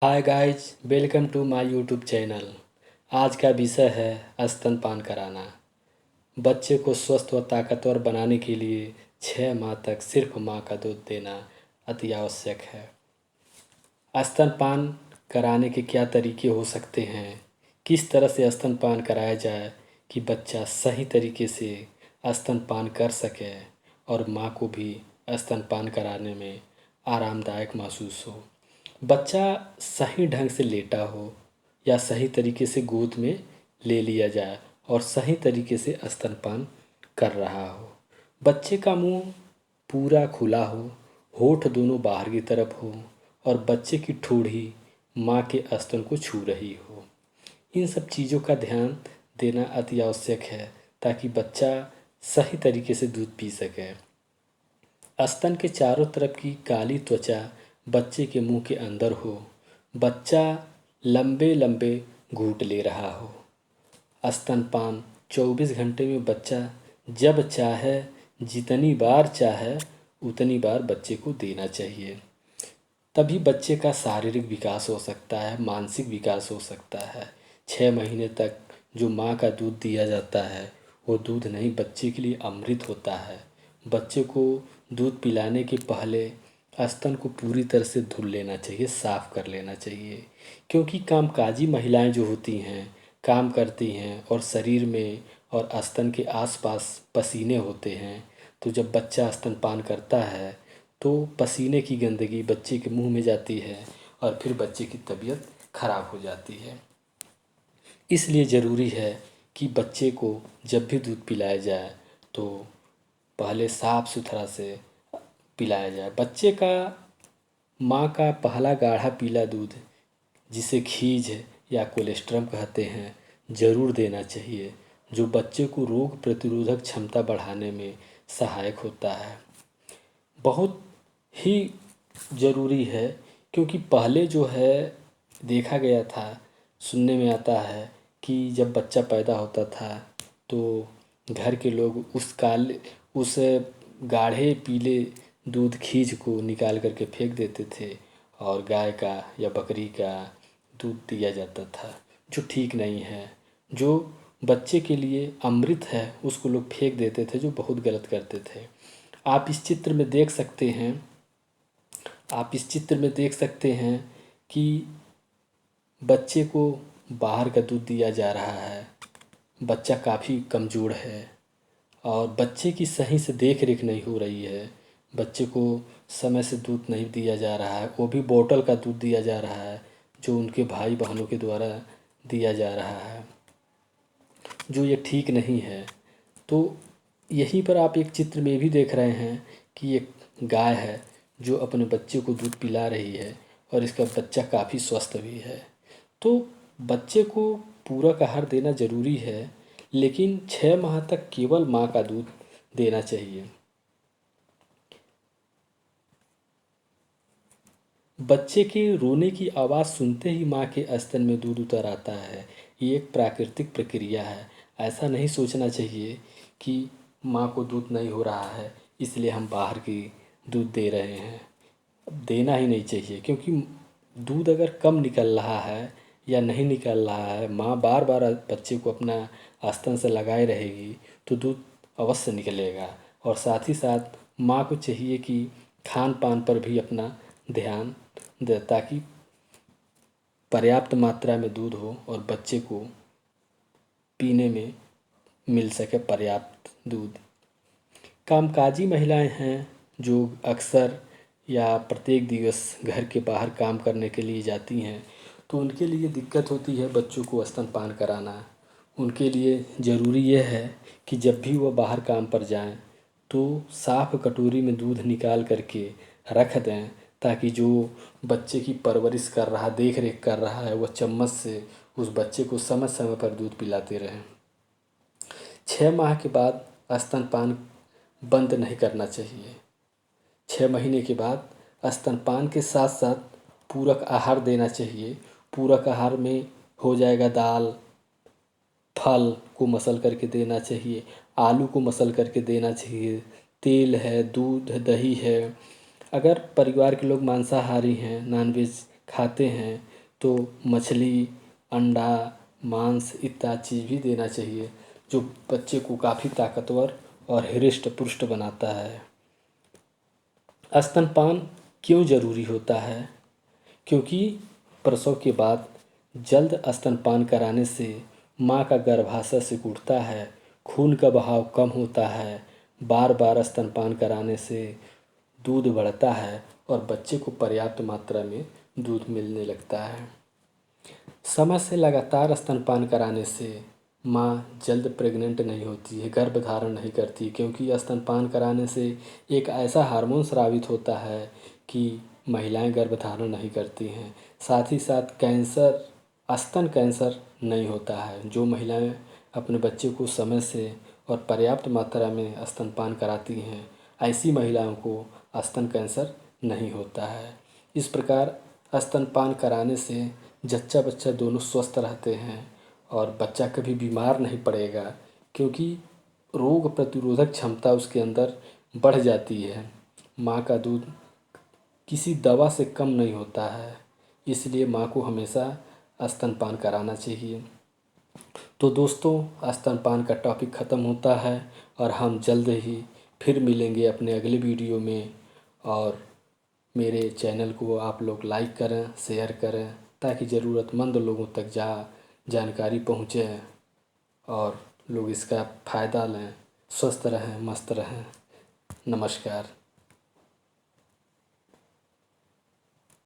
Hi guys, welcome to my YouTube channel. आज का विषय है स्तनपान कराना। बच्चे को स्वस्थ व ताकतवर बनाने के लिए 6 माह तक सिर्फ माँ का दूध देना अति आवश्यक है। स्तनपान कराने के क्या तरीके हो सकते हैं, किस तरह से स्तनपान कराया जाए कि बच्चा सही तरीके से स्तनपान कर सके और माँ को भी स्तनपान कराने में आरामदायक महसूस हो। बच्चा सही ढंग से लेटा हो या सही तरीके से गोद में ले लिया जाए और सही तरीके से स्तनपान कर रहा हो। बच्चे का मुंह पूरा खुला हो, होठ दोनों बाहर की तरफ हो और बच्चे की ठोड़ी माँ के स्तन को छू रही हो। इन सब चीज़ों का ध्यान देना अति आवश्यक है ताकि बच्चा सही तरीके से दूध पी सके। स्तन के चारों तरफ की काली त्वचा बच्चे के मुंह के अंदर हो। बच्चा लंबे लंबे घूंट ले रहा हो। स्तनपान 24 घंटे में बच्चा जब चाहे, जितनी बार चाहे उतनी बार बच्चे को देना चाहिए। तभी बच्चे का शारीरिक विकास हो सकता है, मानसिक विकास हो सकता है। 6 महीने तक जो माँ का दूध दिया जाता है वो दूध नहीं, बच्चे के लिए अमृत होता है। बच्चे को दूध पिलाने के पहले स्तन को पूरी तरह से धुल लेना चाहिए, साफ़ कर लेना चाहिए। क्योंकि कामकाजी महिलाएं जो होती हैं, काम करती हैं और शरीर में और स्तन के आसपास पसीने होते हैं, तो जब बच्चा स्तनपान करता है तो पसीने की गंदगी बच्चे के मुंह में जाती है और फिर बच्चे की तबीयत खराब हो जाती है। इसलिए ज़रूरी है कि बच्चे को जब भी दूध पिलाया जाए तो पहले साफ़ सुथरा से पिलाया जाए। बच्चे का माँ का पहला गाढ़ा पीला दूध, जिसे खीज या कोलेस्ट्रम कहते हैं, ज़रूर देना चाहिए, जो बच्चे को रोग प्रतिरोधक क्षमता बढ़ाने में सहायक होता है। बहुत ही ज़रूरी है क्योंकि पहले जो है देखा गया था, सुनने में आता है कि जब बच्चा पैदा होता था तो घर के लोग उस गाढ़े पीले दूध खीज को निकाल करके फेंक देते थे और गाय का या बकरी का दूध दिया जाता था, जो ठीक नहीं है। जो बच्चे के लिए अमृत है उसको लोग फेंक देते थे, जो बहुत गलत करते थे। आप इस चित्र में देख सकते हैं कि बच्चे को बाहर का दूध दिया जा रहा है। बच्चा काफ़ी कमज़ोर है और बच्चे की सही से देख रेख नहीं हो रही है। बच्चे को समय से दूध नहीं दिया जा रहा है, वो भी बोतल का दूध दिया जा रहा है जो उनके भाई बहनों के द्वारा दिया जा रहा है, जो ये ठीक नहीं है। तो यहीं पर आप एक चित्र में भी देख रहे हैं कि एक गाय है जो अपने बच्चे को दूध पिला रही है और इसका बच्चा काफ़ी स्वस्थ भी है। तो बच्चे को पूरक आहार देना ज़रूरी है, लेकिन 6 माह तक केवल माँ का दूध देना चाहिए। बच्चे के रोने की आवाज़ सुनते ही माँ के स्तन में दूध उतर आता है। ये एक प्राकृतिक प्रक्रिया है। ऐसा नहीं सोचना चाहिए कि माँ को दूध नहीं हो रहा है इसलिए हम बाहर की दूध दे रहे हैं। देना ही नहीं चाहिए, क्योंकि दूध अगर कम निकल रहा है या नहीं निकल रहा है, माँ बार बार बच्चे को अपना स्तन से लगाए रहेगी तो दूध अवश्य निकलेगा। और साथ ही साथ माँ को चाहिए कि खान पान पर भी अपना ध्यान दे ताकि पर्याप्त मात्रा में दूध हो और बच्चे को पीने में मिल सके पर्याप्त दूध। कामकाजी महिलाएं हैं जो अक्सर या प्रत्येक दिवस घर के बाहर काम करने के लिए जाती हैं, तो उनके लिए दिक्कत होती है बच्चों को स्तनपान कराना। उनके लिए ज़रूरी यह है कि जब भी वह बाहर काम पर जाएं तो साफ़ कटोरी में दूध निकाल करके रख दें, ताकि जो बच्चे की परवरिश कर रहा, देख रेख कर रहा है, वह चम्मच से उस बच्चे को समय समय पर दूध पिलाते रहें। 6 माह के बाद स्तनपान बंद नहीं करना चाहिए। 6 महीने के बाद स्तनपान के साथ साथ पूरक आहार देना चाहिए। पूरक आहार में हो जाएगा दाल, फल को मसल करके देना चाहिए, आलू को मसल करके देना चाहिए, तेल है, दूध दही है। अगर परिवार के लोग मांसाहारी हैं, नॉनवेज खाते हैं तो मछली, अंडा, मांस इत्यादि चीज़ भी देना चाहिए, जो बच्चे को काफ़ी ताकतवर और हृष्ट पुष्ट बनाता है। स्तनपान क्यों ज़रूरी होता है? क्योंकि प्रसव के बाद जल्द स्तनपान कराने से माँ का गर्भाशय सिकुड़ता है, खून का बहाव कम होता है। बार बार स्तनपान कराने से दूध बढ़ता है और बच्चे को पर्याप्त मात्रा में दूध मिलने लगता है। समय से लगातार स्तनपान कराने से माँ जल्द प्रेग्नेंट नहीं होती है, गर्भ धारण नहीं करती, क्योंकि स्तनपान कराने से एक ऐसा हार्मोन स्रावित होता है कि महिलाएं गर्भ धारण नहीं करती हैं। साथ ही साथ कैंसर, स्तन कैंसर नहीं होता है। जो महिलाएं अपने बच्चे को समय से और पर्याप्त मात्रा में स्तनपान कराती हैं, ऐसी महिलाओं को स्तन कैंसर नहीं होता है। इस प्रकार स्तनपान कराने से जच्चा बच्चा दोनों स्वस्थ रहते हैं और बच्चा कभी बीमार नहीं पड़ेगा, क्योंकि रोग प्रतिरोधक क्षमता उसके अंदर बढ़ जाती है। माँ का दूध किसी दवा से कम नहीं होता है, इसलिए माँ को हमेशा स्तनपान कराना चाहिए। तो दोस्तों, स्तनपान का टॉपिक ख़त्म होता है और हम जल्द ही फिर मिलेंगे अपने अगले वीडियो में। और मेरे चैनल को आप लोग लाइक करें, शेयर करें, ताकि ज़रूरतमंद लोगों तक जानकारी पहुँचे और लोग इसका फ़ायदा लें, स्वस्थ रहें, मस्त रहें। नमस्कार।